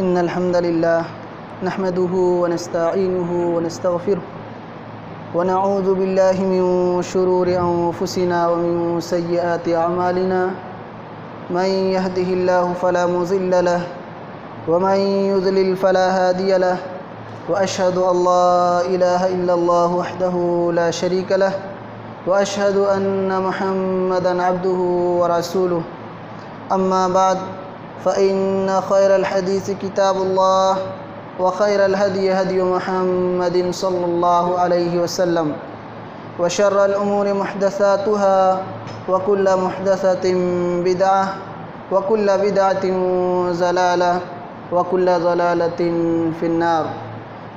إن الحمد لله نحمده ونستعينه ونستغفره ونعوذ بالله من شرور أنفسنا ومن سيئات أعمالنا من يهده الله فلا مضل له ومن يضلل فلا هادي له وأشهد أن لا إله إلا الله وحده لا شريك له وأشهد أن محمدًا عبده ورسوله أما بعد فإن خير الحديث كتاب الله وخير الهدي هدي محمد صلى الله عليه وسلم وشر الأمور محدثاتها وكل محدثة بدعة وكل بدعة ضلالة وكل ضلالة في النار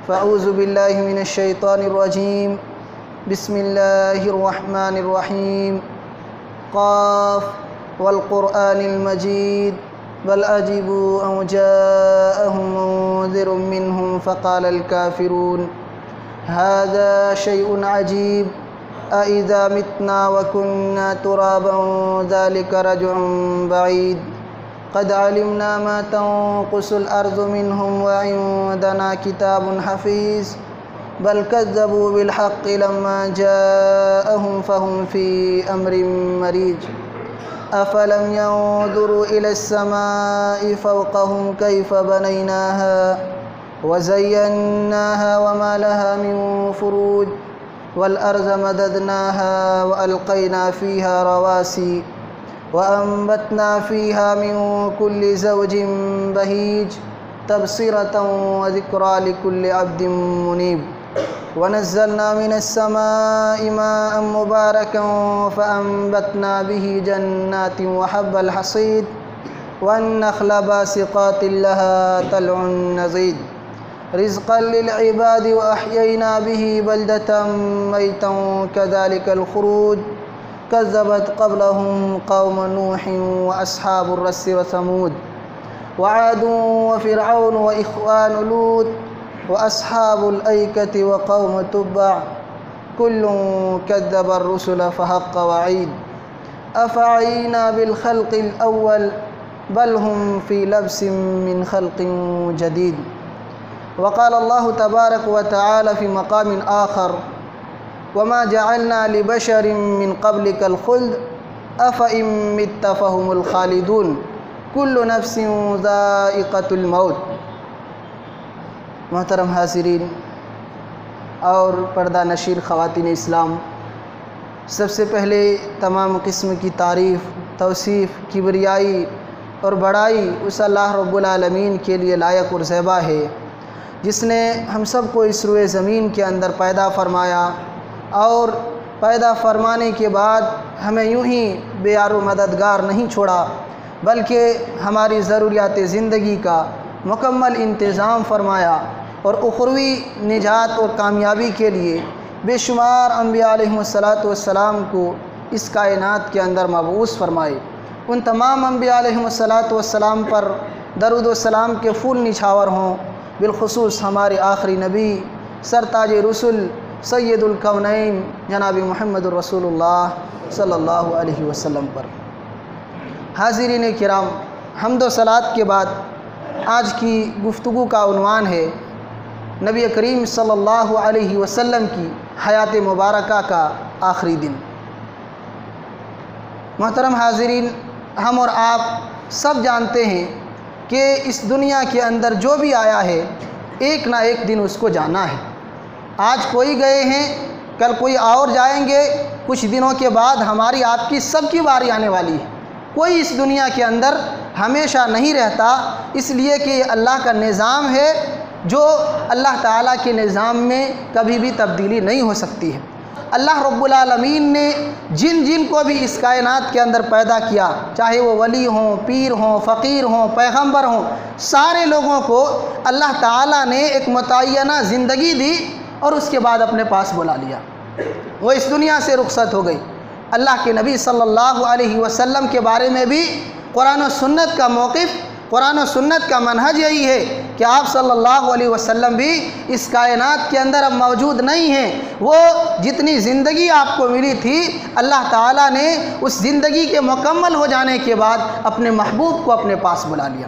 فأعوذ بالله من الشيطان الرجيم بسم الله الرحمن الرحيم قاف والقرآن المجيد بل عجبوا أن جاءهم منذر منهم فقال الكافرون هذا شيء عجيب أإذا متنا وكنا ترابا ذلك رجع بعيد قد علمنا ما تنقص الأرض منهم وعندنا كتاب حفيظ بل كذبوا بالحق لما جاءهم فهم في أمر مريج أفلم ينظروا إلى السماء فوقهم كيف بنيناها وزيناها وما لها من فروج والأرض مددناها وألقينا فيها رواسي وأنبتنا فيها من كل زوج بهيج تبصرة وذكرى لكل عبد منيب ونزلنا من السماء ماء مباركا فأنبتنا به جنات وحب الحصيد والنخل باسقات لها طلع نضيد رزقا للعباد وأحيينا به بلدة ميتا كذلك الخروج كذبت قبلهم قوم نوح وأصحاب الرس وثمود وعاد وفرعون وإخوان لوط وأصحاب الأيكة وقوم تبع كل كذب الرسل فحق وعيد أفعينا بالخلق الأول بل هم في لبس من خلق جديد وقال الله تبارك وتعالى في مقام آخر وما جعلنا لبشر من قبلك الخلد أفإن مت فهم الخالدون كل نفس ذائقة الموت محترم حاضرین اور پردہ نشین خواتین اسلام، سب سے پہلے تمام قسم کی تعریف، توصیف، کبریائی اور بڑائی اس اللہ رب العالمین کے لیے لائق اور زیبا ہے جس نے ہم سب کو اس روئے زمین کے اندر پیدا فرمایا اور پیدا فرمانے کے بعد ہمیں یوں ہی بے یار و مددگار نہیں چھوڑا بلکہ ہماری ضروریات زندگی کا مکمل انتظام فرمایا اور اخروی نجات اور کامیابی کے لیے بے شمار انبیاء علیہم السلام کو اس کائنات کے اندر مبعوث فرمائے۔ ان تمام انبیاء علیہم السلام پر درود و سلام کے پھول نچھاور ہوں، بالخصوص ہمارے آخری نبی سرتاج رسل سید الکونین جناب محمد الرسول اللہ صلی اللہ علیہ وسلم پر۔ حاضرین کرام، حمد و صلوات کے بعد آج کی گفتگو کا عنوان ہے نبی کریم صلی اللہ علیہ وسلم کی حیات مبارکہ کا آخری دن۔ محترم حاضرین، ہم اور آپ سب جانتے ہیں کہ اس دنیا کے اندر جو بھی آیا ہے ایک نہ ایک دن اس کو جانا ہے۔ آج کوئی گئے ہیں، کل کوئی اور جائیں گے، کچھ دنوں کے بعد ہماری آپ کی سب کی باری آنے والی ہے۔ کوئی اس دنیا کے اندر ہمیشہ نہیں رہتا، اس لیے کہ یہ اللہ کا نظام ہے جو اللہ تعالیٰ کے نظام میں کبھی بھی تبدیلی نہیں ہو سکتی ہے۔ اللہ رب العالمین نے جن کو بھی اس کائنات کے اندر پیدا کیا، چاہے وہ ولی ہوں، پیر ہوں، فقیر ہوں، پیغمبر ہوں، سارے لوگوں کو اللہ تعالیٰ نے ایک متعینہ زندگی دی اور اس کے بعد اپنے پاس بلا لیا۔ وہ اس دنیا سے رخصت ہو گئی۔ اللہ کے نبی صلی اللہ علیہ وسلم کے بارے میں بھی قرآن و سنت کا موقف، قرآن و سنت کا منہج یہی ہے کہ آپ صلی اللہ علیہ وسلم بھی اس کائنات کے اندر اب موجود نہیں ہیں۔ وہ جتنی زندگی آپ کو ملی تھی، اللہ تعالیٰ نے اس زندگی کے مکمل ہو جانے کے بعد اپنے محبوب کو اپنے پاس بلا لیا۔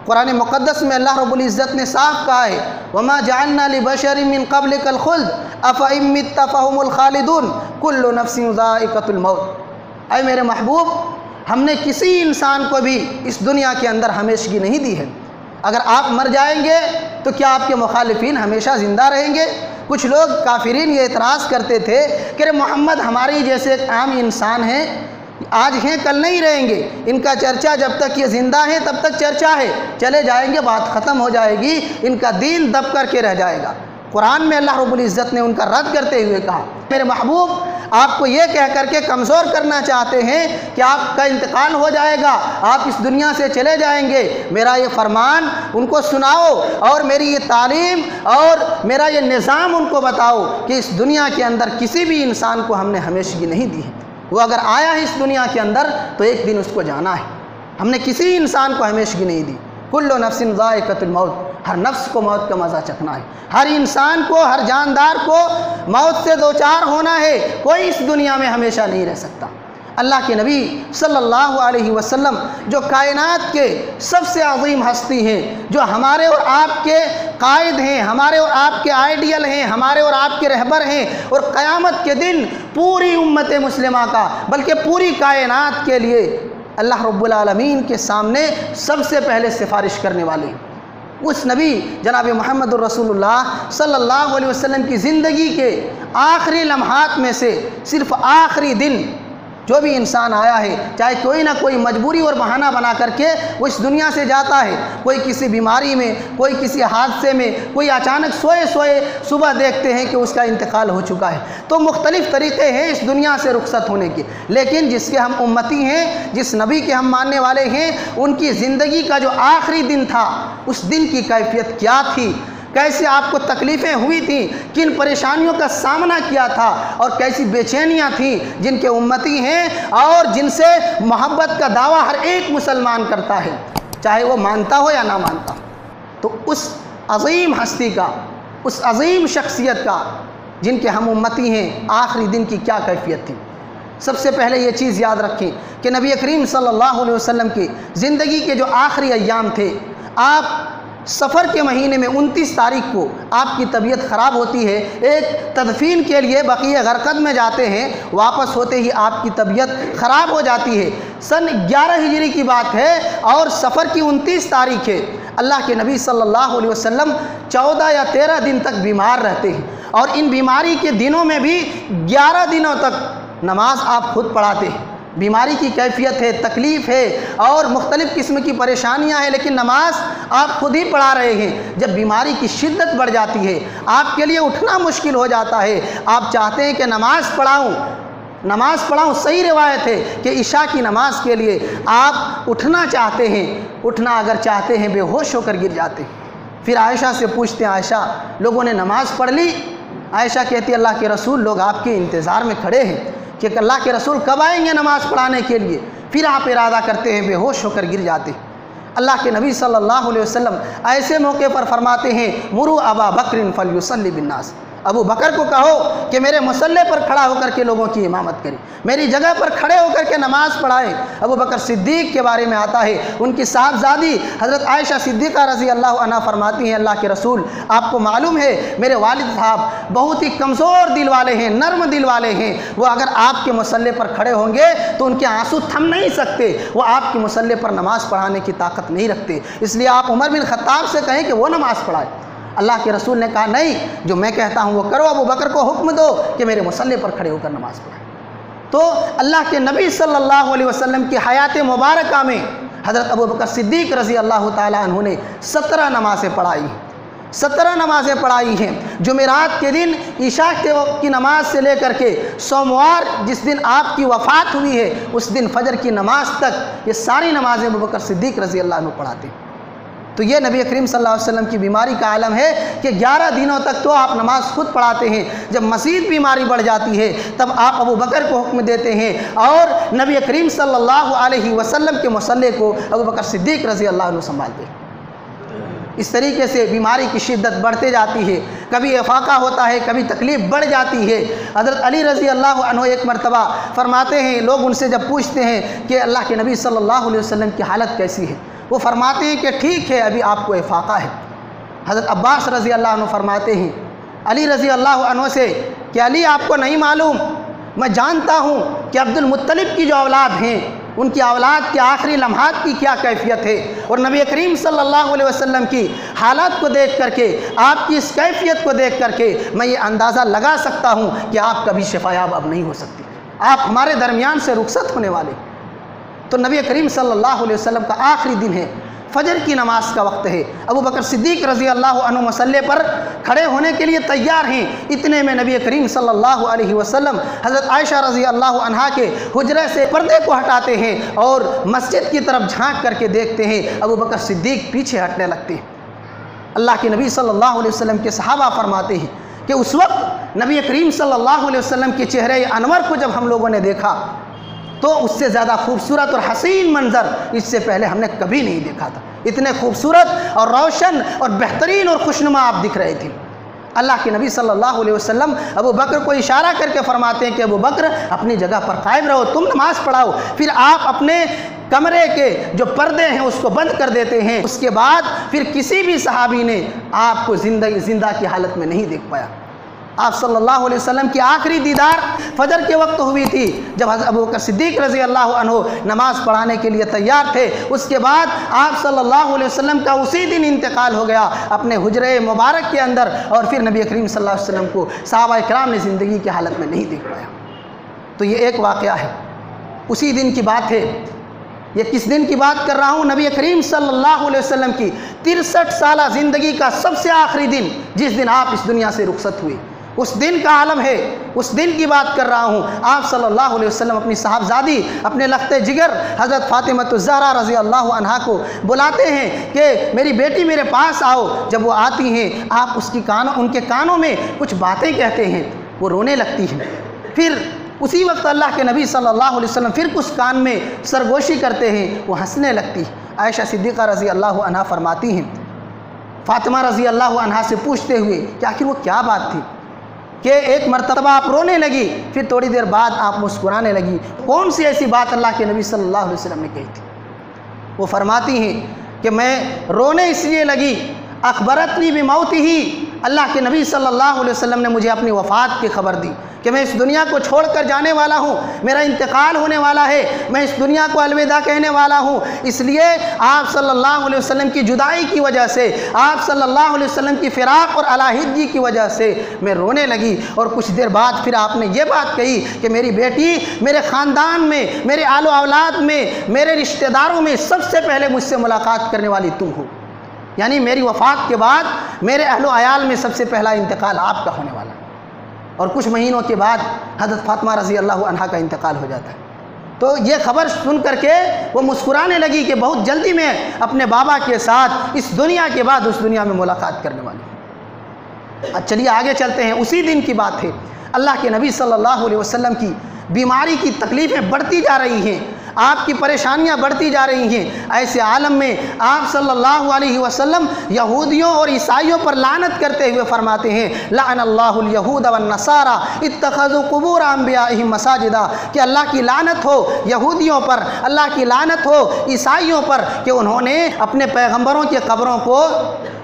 قرآن مقدس میں اللہ رب العزت نے صاف کہا ہے وَمَا جَعَلْنَا لِبَشَرٍ مِّن قَبْلِكَ الْخُلْدَ أَفَإِن مِّتَّ فَهُمُ الْخَالِدُونَ كُلُّ نَفْسٍ ذَائِقَةُ الْمَوْتِ۔ اے میرے محبوب، ہم نے کسی انسان کو بھی اس دنیا کے اندر ہمیشگی نہیں دی ہے۔ اگر آپ مر جائیں گے تو کیا آپ کے مخالفین ہمیشہ زندہ رہیں گے؟ کچھ لوگ کافرین یہ اعتراض کرتے تھے کہ محمد ہمارے جیسے ایک عام انسان ہیں، آج ہیں کل نہیں رہیں گے، ان کا چرچا جب تک یہ زندہ ہیں تب تک چرچا ہے، چلے جائیں گے بات ختم ہو جائے گی، ان کا دین دب کر کے رہ جائے گا۔ قرآن میں اللہ رب العزت نے ان کا رد کرتے ہوئے کہا میرے محبوب آپ کو یہ کہہ کر کے کمزور کرنا چاہتے ہیں کہ آپ کا انتقال ہو جائے گا، آپ اس دنیا سے چلے جائیں گے، میرا یہ فرمان ان کو سناؤ اور میری یہ تعلیم اور میرا یہ نظام ان کو بتاؤ کہ اس دنیا کے اندر کسی بھی انسان کو ہم نے ہمیشگی نہیں دی ہے۔ وہ اگر آیا ہے اس دنیا کے اندر تو ایک دن اس کو جانا ہے، ہم نے کسی انسان کو ہمیشگی نہیں دی۔ کل نفس ذائقۃ الموت، ہر نفس کو موت کا مزہ چکھنا ہے، ہر انسان کو، ہر جاندار کو موت سے دوچار ہونا ہے، کوئی اس دنیا میں ہمیشہ نہیں رہ سکتا۔ اللہ کے نبی صلی اللہ علیہ وسلم جو کائنات کے سب سے عظیم ہستی ہیں، جو ہمارے اور آپ کے قائد ہیں، ہمارے اور آپ کے آئیڈیل ہیں، ہمارے اور آپ کے رہبر ہیں، اور قیامت کے دن پوری امت مسلمہ کا بلکہ پوری کائنات کے لیے اللہ رب العالمین کے سامنے سب سے پہلے سفارش کرنے والے ہیں۔ اس نبی جناب محمد الرسول اللہ صلی اللہ علیہ وسلم کی زندگی کے آخری لمحات میں سے صرف آخری دن جو بھی انسان آیا ہے، چاہے کوئی نہ کوئی مجبوری اور بہانہ بنا کر کے وہ اس دنیا سے جاتا ہے، کوئی کسی بیماری میں، کوئی کسی حادثے میں، کوئی اچانک سوئے صبح دیکھتے ہیں کہ اس کا انتقال ہو چکا ہے، تو مختلف طریقے ہیں اس دنیا سے رخصت ہونے کے، لیکن جس کے ہم امتی ہیں، جس نبی کے ہم ماننے والے ہیں، ان کی زندگی کا جو آخری دن تھا اس دن کی کیفیت کیا تھی، کیسے آپ کو تکلیفیں ہوئی تھیں، کن پریشانیوں کا سامنا کیا تھا، اور کیسی بے چینیاں تھیں جن کے امتی ہیں اور جن سے محبت کا دعویٰ ہر ایک مسلمان کرتا ہے، چاہے وہ مانتا ہو یا نہ مانتا ہو۔ تو اس عظیم ہستی کا، اس عظیم شخصیت کا جن کے ہم امتی ہیں، آخری دن کی کیا کیفیت تھی؟ سب سے پہلے یہ چیز یاد رکھیں کہ نبی کریم صلی اللہ علیہ وسلم کی زندگی کے جو آخری ایام تھے، آپ سفر کے مہینے میں 29 تاریخ کو آپ کی طبیعت خراب ہوتی ہے، ایک تدفین کے لیے بقیع غرقد میں جاتے ہیں، واپس ہوتے ہی آپ کی طبیعت خراب ہو جاتی ہے۔ سن 11 ہجری کی بات ہے اور سفر کی 29 تاریخ ہے۔ اللہ کے نبی صلی اللہ علیہ وسلم 14 یا 13 دن تک بیمار رہتے ہیں، اور ان بیماری کے دنوں میں بھی 11 دنوں تک نماز آپ خود پڑھاتے ہیں۔ بیماری کی کیفیت ہے، تکلیف ہے اور مختلف قسم کی پریشانیاں ہیں، لیکن نماز آپ خود ہی پڑھا رہے ہیں۔ جب بیماری کی شدت بڑھ جاتی ہے، آپ کے لیے اٹھنا مشکل ہو جاتا ہے، آپ چاہتے ہیں کہ نماز پڑھاؤں، صحیح روایت ہے کہ عشاء کی نماز کے لیے آپ اٹھنا چاہتے ہیں، اٹھنا اگر چاہتے ہیں بے ہوش ہو کر گر جاتے ہیں۔ پھر عائشہ سے پوچھتے ہیں عائشہ لوگوں نے نماز پڑھ لی؟ عائشہ کہتی اللہ کے رسول لوگ آپ کے انتظار میں کھڑے ہیں کہ اللہ کے رسول کب آئیں گے نماز پڑھانے کے لیے؟ پھر آپ ارادہ کرتے ہیں، بے ہوش ہو کر گر جاتے ہیں۔ اللہ کے نبی صلی اللہ علیہ وسلم ایسے موقع پر فرماتے ہیں مروا ابا بکر فلیصلی بالناس، ابو بکر کو کہو کہ میرے مصلی پر کھڑا ہو کر کے لوگوں کی امامت کرے، میری جگہ پر کھڑے ہو کر کے نماز پڑھائیں۔ ابو بکر صدیق کے بارے میں آتا ہے، ان کی صاحبزادی حضرت عائشہ صدیقہ رضی اللہ عنہا فرماتی ہیں اللہ کے رسول آپ کو معلوم ہے میرے والد صاحب بہت ہی کمزور دل والے ہیں، نرم دل والے ہیں، وہ اگر آپ کے مصلی پر کھڑے ہوں گے تو ان کے آنسو تھم نہیں سکتے، وہ آپ کے مصلی پر نماز پڑھانے کی طاقت نہیں رکھتے، اس لیے آپ عمر بن خطاب سے کہیں کہ وہ نماز پڑھائے۔ اللہ کے رسول نے کہا نہیں، جو میں کہتا ہوں وہ کرو، ابو بکر کو حکم دو کہ میرے مصلی پر کھڑے ہو کر نماز پڑھائیں۔ تو اللہ کے نبی صلی اللہ علیہ وسلم کی حیات مبارکہ میں حضرت ابو بکر صدیق رضی اللہ تعالیٰ عنہ نے 17 نمازیں پڑھائی ہیں، 17 نمازیں پڑھائی ہیں۔ جمعرات کے دن عشاء کے وقت کی نماز سے لے کر کے سوموار جس دن آپ کی وفات ہوئی ہے اس دن فجر کی نماز تک یہ ساری نمازیں ابو بکر صدیق رضی اللہ عنہ پڑھاتے ہیں۔ تو یہ نبی کریم صلی اللہ علیہ وسلم کی بیماری کا عالم ہے کہ 11 دنوں تک تو آپ نماز خود پڑھاتے ہیں، جب مزید بیماری بڑھ جاتی ہے تب آپ ابو بکر کو حکم دیتے ہیں اور نبی کریم صلی اللہ علیہ وسلم کے مصلی کو ابو بکر صدیق رضی اللہ عنہ سنبھالتے ہیں۔ اس طریقے سے بیماری کی شدت بڑھتے جاتی ہے، کبھی افاقہ ہوتا ہے، کبھی تکلیف بڑھ جاتی ہے۔ حضرت علی رضی اللہ عنہ ایک مرتبہ فرماتے ہیں، لوگ ان سے جب پوچھتے ہیں کہ اللہ کے نبی صلی اللہ علیہ وسلم کی حالت کیسی ہے، وہ فرماتے ہیں کہ ٹھیک ہے ابھی آپ کو افاقہ ہے۔ حضرت عباس رضی اللہ عنہ فرماتے ہیں علی رضی اللہ عنہ سے کہ علی آپ کو نہیں معلوم، میں جانتا ہوں کہ عبد المطلب کی جو اولاد ہیں ان کی اولاد کے آخری لمحات کی کیا کیفیت ہے، اور نبی کریم صلی اللہ علیہ وسلم کی حالات کو دیکھ کر کے، آپ کی اس کیفیت کو دیکھ کر کے میں یہ اندازہ لگا سکتا ہوں کہ آپ کبھی شفایاب اب نہیں ہو سکتی، آپ ہمارے درمیان سے رخصت ہونے والے۔ تو نبی کریم صلی اللہ علیہ وسلم کا آخری دن ہے، فجر کی نماز کا وقت ہے، ابو بکر صدیق رضی اللہ عنہ مصلی پر کھڑے ہونے کے لیے تیار ہیں، اتنے میں نبی کریم صلی اللہ علیہ وسلم حضرت عائشہ رضی اللہ عنہا کے حجرے سے پردے کو ہٹاتے ہیں اور مسجد کی طرف جھانک کر کے دیکھتے ہیں، ابو بکر صدیق پیچھے ہٹنے لگتے ہیں۔ اللہ کے نبی صلی اللہ علیہ وسلم کے صحابہ فرماتے ہیں کہ اس وقت نبی کریم صلی اللہ علیہ وسلم کے چہرے انور کو جب ہم لوگوں نے دیکھا تو اس سے زیادہ خوبصورت اور حسین منظر اس سے پہلے ہم نے کبھی نہیں دیکھا تھا، اتنے خوبصورت اور روشن اور بہترین اور خوشنما آپ دکھ رہے تھے۔ اللہ کے نبی صلی اللہ علیہ وسلم ابو بکر کو اشارہ کر کے فرماتے ہیں کہ ابو بکر اپنی جگہ پر قائم رہو، تم نماز پڑھاؤ۔ پھر آپ اپنے کمرے کے جو پردے ہیں اس کو بند کر دیتے ہیں۔ اس کے بعد پھر کسی بھی صحابی نے آپ کو زندہ کی حالت میں نہیں دیکھ پایا۔ آپ صلی اللہ علیہ وسلم کی آخری دیدار فجر کے وقت ہوئی تھی جب حضرت ابو بکر صدیق رضی اللہ عنہ نماز پڑھانے کے لیے تیار تھے۔ اس کے بعد آپ صلی اللہ علیہ وسلم کا اسی دن انتقال ہو گیا اپنے حجرے مبارک کے اندر، اور پھر نبی کریم صلی اللہ علیہ وسلم کو صحابہ کرام نے زندگی کی حالت میں نہیں دیکھ پایا۔ تو یہ ایک واقعہ ہے، اسی دن کی بات ہے۔ یہ کس دن کی بات کر رہا ہوں؟ نبی کریم صلی اللہ علیہ وسلم کی 63 سالہ زندگی کا سب سے آخری دن، جس دن آپ اس دنیا سے رخصت ہوئے، اس دن کا عالم ہے، اس دن کی بات کر رہا ہوں۔ آپ صلی اللہ علیہ وسلم اپنی صاحبزادی، اپنے لخت جگر حضرت فاطمہ الزہرا رضی اللہ عنہا کو بلاتے ہیں کہ میری بیٹی میرے پاس آؤ۔ جب وہ آتی ہیں آپ ان کے کانوں میں کچھ باتیں کہتے ہیں، وہ رونے لگتی ہیں۔ پھر اسی وقت اللہ کے نبی صلی اللہ علیہ وسلم پھر کچھ کان میں سرگوشی کرتے ہیں، وہ ہنسنے لگتی ہے۔ عائشہ صدیقہ رضی اللہ عنہا فرماتی ہیں، فاطمہ رضی اللہ عنہا سے پوچھتے ہوئے کہ آخر وہ کیا بات تھی کہ ایک مرتبہ آپ رونے لگی، پھر تھوڑی دیر بعد آپ مسکرانے لگی، کون سی ایسی بات اللہ کے نبی صلی اللہ علیہ وسلم نے کہی تھی؟ وہ فرماتی ہیں کہ میں رونے اس لیے لگی، اخبرتنی بموتہ، اللہ کے نبی صلی اللہ علیہ وسلم نے مجھے اپنی وفات کی خبر دی کہ میں اس دنیا کو چھوڑ کر جانے والا ہوں، میرا انتقال ہونے والا ہے، میں اس دنیا کو الوداع کہنے والا ہوں۔ اس لیے آپ صلی اللہ علیہ وسلم کی جدائی کی وجہ سے، آپ صلی اللہ علیہ وسلم کی فراق اور علیحدگی کی وجہ سے میں رونے لگی، اور کچھ دیر بعد پھر آپ نے یہ بات کہی کہ میری بیٹی میرے خاندان میں، میرے آل و اولاد میں، میرے رشتہ داروں میں سب سے پہلے مجھ سے ملاقات کرنے والی تم ہو، یعنی میری وفات کے بعد میرے اہل و عیال میں سب سے پہلا انتقال آپ کا ہونے والا۔ اور کچھ مہینوں کے بعد حضرت فاطمہ رضی اللہ عنہا کا انتقال ہو جاتا ہے۔ تو یہ خبر سن کر کے وہ مسکرانے لگی کہ بہت جلدی میں اپنے بابا کے ساتھ اس دنیا کے بعد اس دنیا میں ملاقات کرنے والی ہوں۔ چلیے آگے چلتے ہیں، اسی دن کی بات ہے۔ اللہ کے نبی صلی اللہ علیہ وسلم کی بیماری کی تکلیفیں بڑھتی جا رہی ہیں، آپ کی پریشانیاں بڑھتی جا رہی ہیں۔ ایسے عالم میں آپ صلی اللہ علیہ وسلم یہودیوں اور عیسائیوں پر لعنت کرتے ہوئے فرماتے ہیں، لعن اللہ الیہود والنصارى اتخذوا قبور انبیائہم مساجدا، کہ اللہ کی لعنت ہو یہودیوں پر، اللہ کی لعنت ہو عیسائیوں پر کہ انہوں نے اپنے پیغمبروں کی قبروں کو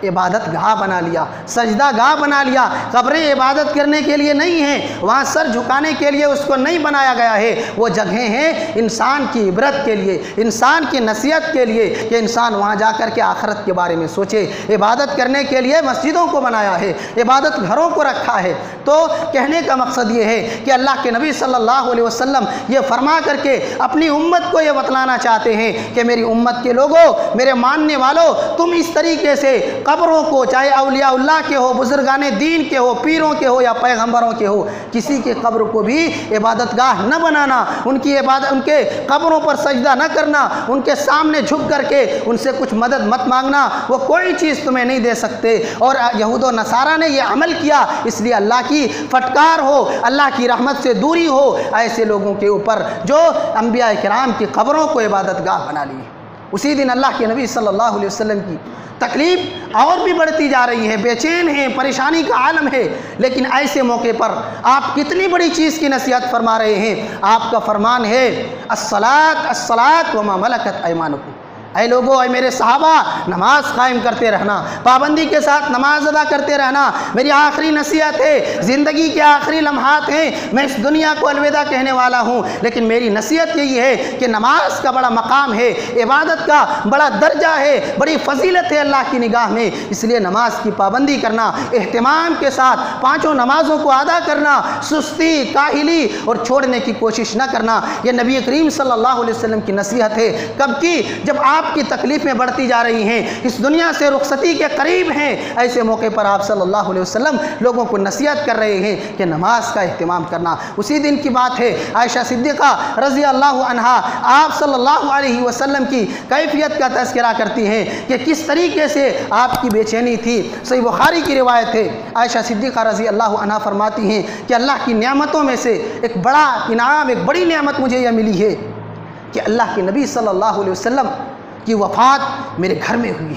عبادت گاہ بنا لیا، سجدہ گاہ بنا لیا۔ قبریں عبادت کرنے کے لیے نہیں ہیں، وہاں سر جھکانے کے لیے اس کو نہیں بنایا گیا ہے، وہ جگہیں ہیں انسان کی عبرت کے لیے، انسان کی نصیحت کے لیے، کہ انسان وہاں جا کر کے آخرت کے بارے میں سوچے۔ عبادت کرنے کے لیے مسجدوں کو بنایا ہے، عبادت گھروں کو رکھا ہے۔ تو کہنے کا مقصد یہ ہے کہ اللہ کے نبی صلی اللہ علیہ وسلم یہ فرما کر کے اپنی امت کو یہ بتلانا چاہتے ہیں کہ میری امت کے لوگوں، میرے ماننے والوں، تم اس طریقے سے قبروں کو، چاہے اولیاء اللہ کے ہو، بزرگان دین کے ہو، پیروں کے ہو یا پیغمبروں کے ہو، کسی کی قبر کو بھی عبادت گاہ نہ بنانا، ان کے قبروں پر سجدہ نہ کرنا، ان کے سامنے جھک کر کے ان سے کچھ مدد مت مانگنا، وہ کوئی چیز تمہیں نہیں دے سکتے۔ اور یہود و نصارہ نے یہ عمل کیا، اس لیے اللہ کی پھٹکار ہو، اللہ کی رحمت سے دوری ہو ایسے لوگوں کے اوپر جو انبیاء کرام کی قبروں کو عبادت گاہ بنا لی۔ اسی دن اللہ کے نبی صلی اللہ علیہ وسلم کی تکلیف اور بھی بڑھتی جا رہی ہے، بے چین ہیں، پریشانی کا عالم ہے، لیکن ایسے موقع پر آپ کتنی بڑی چیز کی نصیحت فرما رہے ہیں۔ آپ کا فرمان ہے الصلاۃ الصلاۃ وما ملکت ایمانکم، اے لوگو، اے میرے صحابہ، نماز قائم کرتے رہنا، پابندی کے ساتھ نماز ادا کرتے رہنا۔ میری آخری نصیحت ہے، زندگی کے آخری لمحات ہیں، میں اس دنیا کو الوداع کہنے والا ہوں، لیکن میری نصیحت یہی ہے کہ نماز کا بڑا مقام ہے، عبادت کا بڑا درجہ ہے، بڑی فضیلت ہے اللہ کی نگاہ میں، اس لیے نماز کی پابندی کرنا، اہتمام کے ساتھ پانچوں نمازوں کو ادا کرنا، سستی، کاہلی اور چھوڑنے کی کوشش نہ کرنا، یہ نبی کریم صلی اللہ علیہ وسلم کی نصیحت ہے۔ کب کی؟ جب آپ کی تکلیفیں بڑھتی جا رہی ہیں، اس دنیا سے رخصتی کے قریب ہیں، ایسے موقع پر آپ صلی اللہ علیہ وسلم لوگوں کو نصیحت کر رہے ہیں کہ نماز کا اہتمام کرنا۔ اسی دن کی بات ہے، عائشہ صدیقہ رضی اللہ عنہا آپ صلی اللہ علیہ وسلم کی کیفیت کا تذکرہ کرتی ہیں کہ کس طریقے سے آپ کی بے چینی تھی۔ صحیح بخاری کی روایت ہے، عائشہ صدیقہ رضی اللہ عنہا فرماتی ہیں کہ اللہ کی نعمتوں میں سے ایک بڑا انعام، ایک بڑی نعمت مجھے یہ ملی ہے کہ اللہ کے نبی صلی اللہ علیہ وسلم کی وفات میرے گھر میں ہوئی،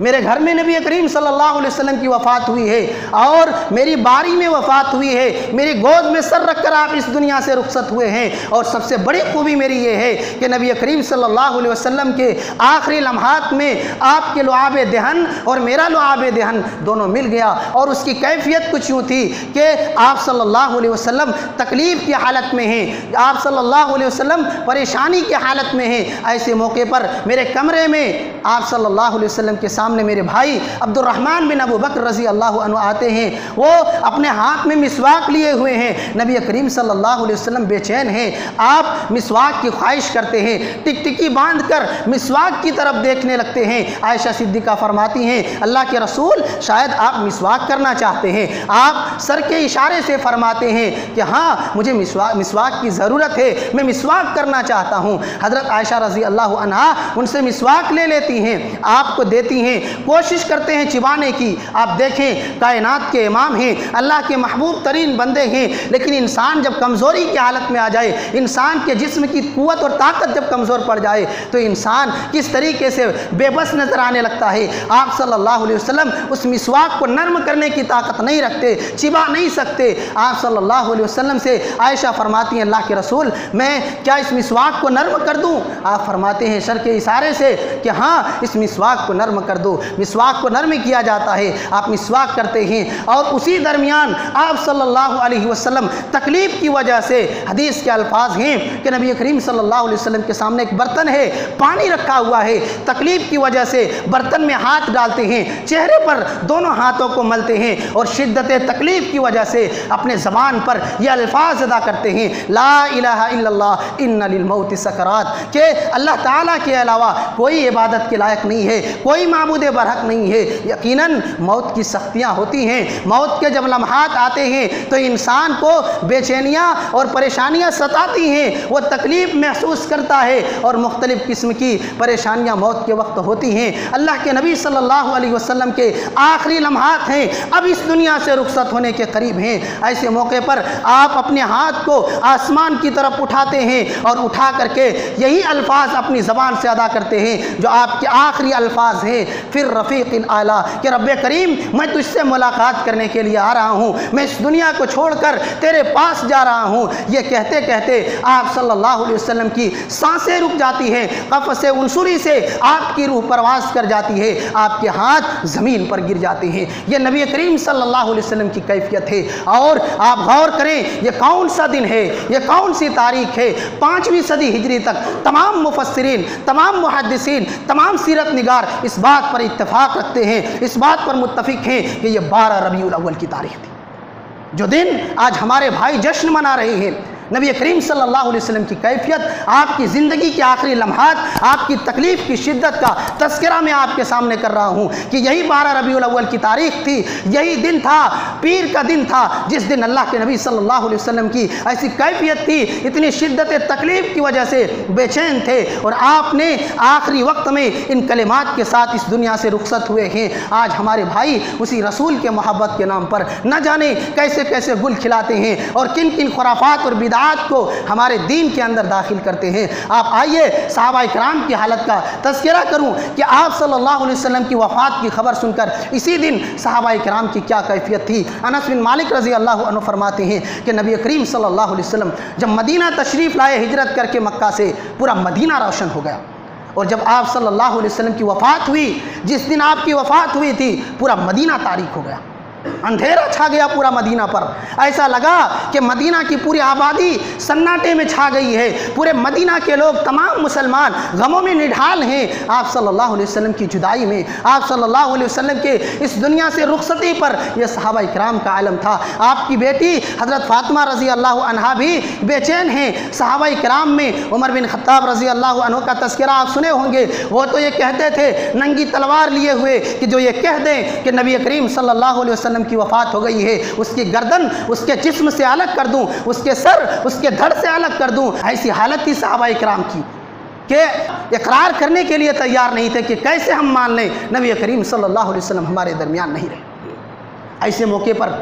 میرے گھر میں نبی کریم صلی اللہ علیہ وسلم کی وفات ہوئی ہے، اور میری باری میں وفات ہوئی ہے، میری گود میں سر رکھ کر آپ اس دنیا سے رخصت ہوئے ہیں، اور سب سے بڑی خوبی میری یہ ہے کہ نبی کریم صلی اللہ علیہ وسلم کے آخری لمحات میں آپ کے لعاب دہن اور میرا لعاب دہن دونوں مل گیا، اور اس کی کیفیت کچھ یوں تھی کہ آپ صلی اللہ علیہ وسلم تکلیف کی حالت میں ہیں، آپ صلی اللہ علیہ وسلم پریشانی کی حالت میں ہیں۔ ایسے موقع پر میرے کمرے میں آپ صلی اللہ علیہ وسلم کے سامنے میرے بھائی عبد الرحمن بن ابو بکر رضی اللہ عنہ آتے ہیں، وہ اپنے ہاتھ میں مسواک لیے ہوئے ہیں، نبی کریم صلی اللہ علیہ وسلم بے چین ہیں، آپ مسواک کی خواہش کرتے ہیں، ٹکٹکی باندھ کر مسواک کی طرف دیکھنے لگتے ہیں۔ عائشہ صدیقہ فرماتی ہیں، اللہ کے رسول شاید آپ مسواک کرنا چاہتے ہیں، آپ سر کے اشارے سے فرماتے ہیں کہ ہاں مجھے مسواک کی ضرورت ہے، میں مسواک کرنا چاہتا ہوں۔ حضرت عائشہ رضی اللہ عنہا ان سے مسواک لے لیتی ہیں، آپ کو دیتی ہیں، کوشش کرتے ہیں چبانے کی۔ آپ دیکھیں، کائنات کے امام ہیں، اللہ کے محبوب ترین بندے ہیں، لیکن انسان جب کمزوری کی حالت میں آ جائے، انسان کے جسم کی قوت اور طاقت جب کمزور پڑ جائے تو انسان کس طریقے سے بے بس نظر آنے لگتا ہے۔ آپ صلی اللہ علیہ وسلم اس مسواک کو نرم کرنے کی طاقت نہیں رکھتے، چبا نہیں سکتے۔ آپ صلی اللہ علیہ وسلم سے عائشہ فرماتی ہیں، اللہ کے رسول میں کیا اس مسواک کو نرم کر دوں؟ آپ فرماتے ہیں سر کے اشارے سے کہ ہاں اس مسواک کو نرم کر دو۔ مسواک کو نرم کیا جاتا ہے، آپ مسواک کرتے ہیں، اور اسی درمیان آپ صلی اللہ علیہ وسلم تکلیف کی وجہ سے، حدیث کے الفاظ ہیں کہ نبی کریم صلی اللہ علیہ وسلم کے سامنے ایک برتن ہے، پانی رکھا ہوا ہے، تکلیف کی وجہ سے برتن میں ہاتھ ڈالتے ہیں، چہرے پر دونوں ہاتھوں کو ملتے ہیں، اور شدت تکلیف کی وجہ سے اپنے زبان پر یہ الفاظ ادا کرتے ہیں، لا الہ الا اللہ ان للموت سکرات، کہ اللہ تعالیٰ کے علاوہ کوئی عبادت کے لائق نہیں ہے، کوئی معبود برحق نہیں ہے۔ یقیناً موت کی سختیاں ہوتی ہیں، موت کے جب لمحات آتے ہیں تو انسان کو بے چینیاں اور پریشانیاں ستاتی ہیں، وہ تکلیف محسوس کرتا ہے، اور مختلف قسم کی پریشانیاں موت کے وقت ہوتی ہیں۔ اللہ کے نبی صلی اللہ علیہ وسلم کے آخری لمحات ہیں، اب اس دنیا سے رخصت ہونے کے قریب ہیں۔ ایسے موقع پر آپ اپنے ہاتھ کو آسمان کی طرف اٹھاتے ہیں، اور اٹھا کر کے یہی الفاظ اپنی زبان سے ادا کرتے ہیں جو آپ کے آخری الفاظ ہیں، پھر رفیق اعلیٰ، کہ رب کریم میں تجھ سے ملاقات کرنے کے لیے آ رہا ہوں، میں اس دنیا کو چھوڑ کر تیرے پاس جا رہا ہوں۔ یہ کہتے کہتے آپ صلی اللہ علیہ وسلم کی سانسیں رک جاتی ہیں، قفس عنصری سے آپ کی روح پرواز کر جاتی ہے، آپ کے ہاتھ زمین پر گر جاتے ہیں۔ یہ نبی کریم صلی اللہ علیہ وسلم کی کیفیت ہے، اور آپ غور کریں یہ کون سا دن ہے، یہ کون سی تاریخ ہے۔ 5ویں صدی ہجری تک تمام مفسرین، تمام محدثین، تمام سیرت نگار اس بات پر اتفاق رکھتے ہیں، اس بات پر متفق ہیں کہ یہ 12 ربیع الاول کی تاریخ تھی، جو دن آج ہمارے بھائی جشن منا رہے ہیں۔ نبی کریم صلی اللہ علیہ وسلم کی کیفیت، آپ کی زندگی کے آخری لمحات، آپ کی تکلیف کی شدت کا تذکرہ میں آپ کے سامنے کر رہا ہوں کہ یہی 12 ربیع الاول کی تاریخ تھی، یہی دن تھا، پیر کا دن تھا، جس دن اللہ کے نبی صلی اللہ علیہ وسلم کی ایسی کیفیت تھی، اتنی شدت تکلیف کی وجہ سے بے چین تھے، اور آپ نے آخری وقت میں ان کلمات کے ساتھ اس دنیا سے رخصت ہوئے ہیں۔ آج ہمارے بھائی اسی رسول کے محبت کے نام پر نہ جانے کیسے کیسے گل کھلاتے ہیں، اور کن کن خرافات اور بدعات کو ہمارے دین کے اندر داخل کرتے ہیں۔ آپ آئیے صحابہ کرام کی حالت کا تذکرہ کروں کہ آپ صلی اللہ علیہ وسلم کی وفات کی خبر سن کر اسی دن صحابہ کرام کی کیا کیفیت تھی۔ انس بن مالک رضی اللہ عنہ فرماتے ہیں کہ نبی کریم صلی اللہ علیہ وسلم جب مدینہ تشریف لائے، ہجرت کر کے مکہ سے، پورا مدینہ روشن ہو گیا، اور جب آپ صلی اللہ علیہ وسلم کی وفات ہوئی، جس دن آپ کی وفات ہوئی تھی، پورا مدینہ تاریک ہو گیا، اندھیرا چھا گیا پورا مدینہ پر۔ ایسا لگا کہ مدینہ کی پوری آبادی سناٹے میں چھا گئی ہے، پورے مدینہ کے لوگ تمام مسلمان غموں میں نڈھال ہیں آپ صلی اللہ علیہ وسلم کی جدائی میں، آپ صلی اللہ علیہ وسلم کے اس دنیا سے رخصتی پر۔ یہ صحابہ کرام کا عالم تھا۔ آپ کی بیٹی حضرت فاطمہ رضی اللہ عنہا بھی بے چین ہیں۔ صحابہ کرام میں عمر بن خطاب رضی اللہ عنہ کا تذکرہ آپ سنے ہوں گے، وہ تو یہ کہتے تھے ننگی تلوار لیے ہوئے کہ جو یہ کہہ دیں کہ نبی کریم صلی اللہ علیہ وسلم کی وفات ہو گئی ہے، اس کی گردن اس کے جسم سے الگ کر دوں، اس کے سر اس کے دھڑ سے الگ کر دوں۔ ایسی حالت تھی صحابہ کرام کی کہ اقرار کرنے کے لیے تیار نہیں تھے کہ کیسے ہم مان لیں نبی کریم صلی اللہ علیہ وسلم ہمارے درمیان نہیں رہے۔ ایسے موقع پر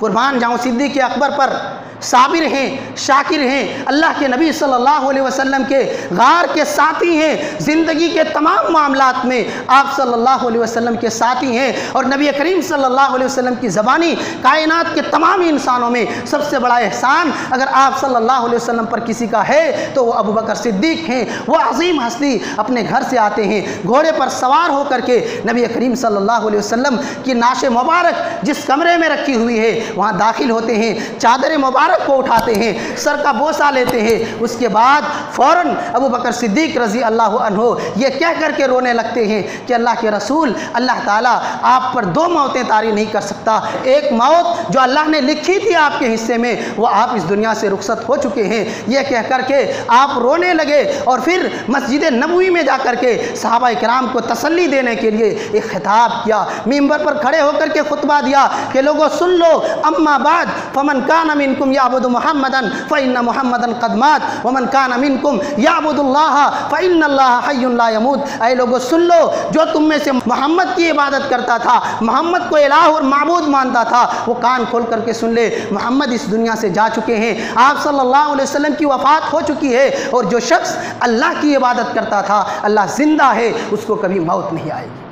قربان جاؤں صدیق اکبر پر صابر ہیں، شاکر ہیں، اللہ کے نبی صلی اللہ علیہ وسلم کے غار کے ساتھی ہیں، زندگی کے تمام معاملات میں آپ صلی اللہ علیہ وسلم کے ساتھی ہیں، اور نبی کریم صلی اللہ علیہ وسلم کی زبانی کائنات کے تمام انسانوں میں سب سے بڑا احسان اگر آپ صلی اللہ علیہ وسلم پر کسی کا ہے تو وہ ابو بکر صدیق ہیں۔ وہ عظیم ہستی اپنے گھر سے آتے ہیں، گھوڑے پر سوار ہو کر کے نبی کریم صلی اللہ علیہ وسلم کی نعش مبارک جس کمرے میں رکھی ہوئی ہے وہاں داخل ہوتے ہیں، چادر مبارک کو اٹھاتے ہیں، سر کا بوسہ لیتے ہیں، اس کے بعد فوراً ابو بکر صدیق رضی اللہ عنہ یہ کہہ کر کے رونے لگتے ہیں کہ اللہ کے رسول، اللہ تعالیٰ آپ پر دو موتیں طاری نہیں کر سکتا، ایک موت جو اللہ نے لکھی تھی آپ کے حصے میں وہ آپ اس دنیا سے رخصت ہو چکے ہیں۔ یہ کہہ کر کے آپ رونے لگے اور پھر مسجد نبوی میں جا کر کے صحابہ کرام کو تسلی دینے کے لیے ایک خطاب کیا، منبر پر کھڑے ہو کر کے خطبہ دیا کہ لوگوں سن لو، اما بعد فمن کان منکم یعبد محمدا فإن محمدا قد مات ومن کان منکم یعبد اللہ فإن اللہ حی لا یموت۔ اے لوگوں سن لو، جو تم میں سے محمد کی عبادت کرتا تھا، محمد کو الہ اور معبود مانتا تھا، وہ کان کھول کر کے سن لے، محمد اس دنیا سے جا چکے ہیں، آپ صلی اللہ علیہ وسلم کی وفات ہو چکی ہے، اور جو شخص اللہ کی عبادت کرتا تھا اللہ زندہ ہے، اس کو کبھی موت نہیں آئے گی۔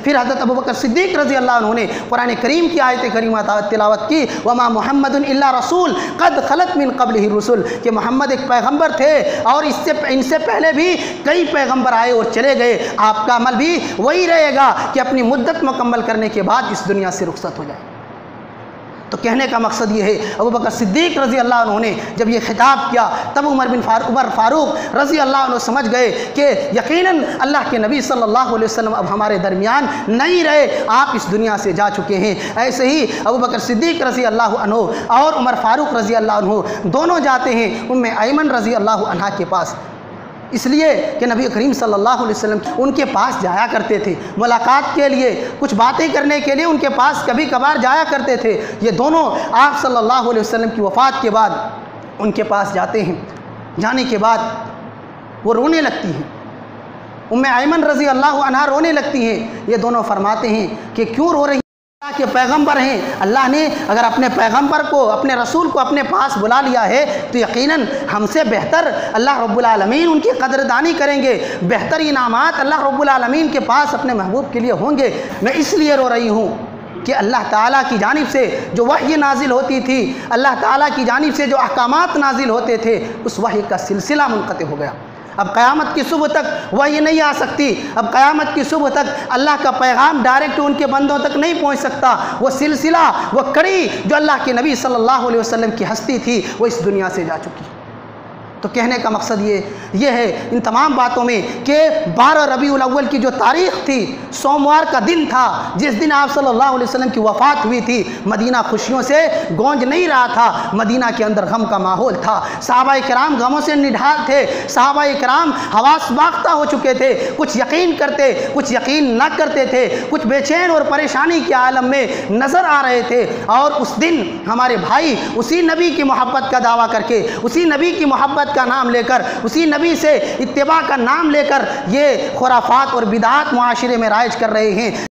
پھر حضرت ابوبکر صدیق رضی اللہ عنہ نے قرآن کریم کی آیت کریمہ تلاوت کی، وما محمد الا رسول قد خلت من قبلہ الرسل، کہ محمد ایک پیغمبر تھے اور ان سے پہلے بھی کئی پیغمبر آئے اور چلے گئے، آپ کا عمل بھی وہی رہے گا کہ اپنی مدت مکمل کرنے کے بعد اس دنیا سے رخصت ہو جائے۔ تو کہنے کا مقصد یہ ہے، ابوبکر صدیق رضی اللہ عنہ نے جب یہ خطاب کیا تب عمر فاروق رضی اللہ عنہ سمجھ گئے کہ یقیناً اللہ کے نبی صلی اللہ علیہ وسلم اب ہمارے درمیان نہیں رہے، آپ اس دنیا سے جا چکے ہیں۔ ایسے ہی ابوبکر صدیق رضی اللہ عنہ اور عمر فاروق رضی اللہ عنہ دونوں جاتے ہیں ام ایمن رضی اللہ عنہا کے پاس، اس لیے کہ نبی کریم صلی اللہ علیہ وسلم ان کے پاس جایا کرتے تھے ملاقات کے لیے، کچھ باتیں کرنے کے لیے ان کے پاس کبھی کبھار جایا کرتے تھے۔ یہ دونوں آپ صلی اللہ علیہ وسلم کی وفات کے بعد ان کے پاس جاتے ہیں، جانے کے بعد وہ رونے لگتی ہیں، ام ایمن رضی اللہ عنہا رونے لگتی ہیں۔ یہ دونوں فرماتے ہیں کہ کیوں رو رہی ہیں؟ اللہ کے پیغمبر ہیں، اللہ نے اگر اپنے پیغمبر کو، اپنے رسول کو اپنے پاس بلا لیا ہے تو یقیناً ہم سے بہتر اللہ رب العالمین ان کی قدردانی کریں گے، بہتر انعامات اللہ رب العالمین کے پاس اپنے محبوب کے لیے ہوں گے۔ میں اس لیے رو رہی ہوں کہ اللہ تعالیٰ کی جانب سے جو وحی نازل ہوتی تھی، اللہ تعالیٰ کی جانب سے جو احکامات نازل ہوتے تھے، اس وحی کا سلسلہ منقطع ہو گیا۔ اب قیامت کی صبح تک وحی نہیں آ سکتی، اب قیامت کی صبح تک اللہ کا پیغام ڈائریکٹ ان کے بندوں تک نہیں پہنچ سکتا۔ وہ سلسلہ، وہ کڑی جو اللہ کے نبی صلی اللہ علیہ وسلم کی ہستی تھی وہ اس دنیا سے جا چکی۔ تو کہنے کا مقصد یہ ہے ان تمام باتوں میں کہ 12 ربیع الاول کی جو تاریخ تھی، سوموار کا دن تھا جس دن آپ صلی اللہ علیہ وسلم کی وفات ہوئی تھی، مدینہ خوشیوں سے گونج نہیں رہا تھا، مدینہ کے اندر غم کا ماحول تھا، صحابہ کرام غموں سے نڈھال تھے، صحابہ کرام حواس باختہ ہو چکے تھے، کچھ یقین کرتے کچھ یقین نہ کرتے تھے، کچھ بے چین اور پریشانی کے عالم میں نظر آ رہے تھے۔ اور اس دن ہمارے بھائی اسی نبی کی محبت کا دعویٰ کر کے، اسی نبی کی محبت کا نام لے کر، اسی نبی سے اتباع کا نام لے کر یہ خرافات اور بدعات معاشرے میں رائج کر رہے ہیں۔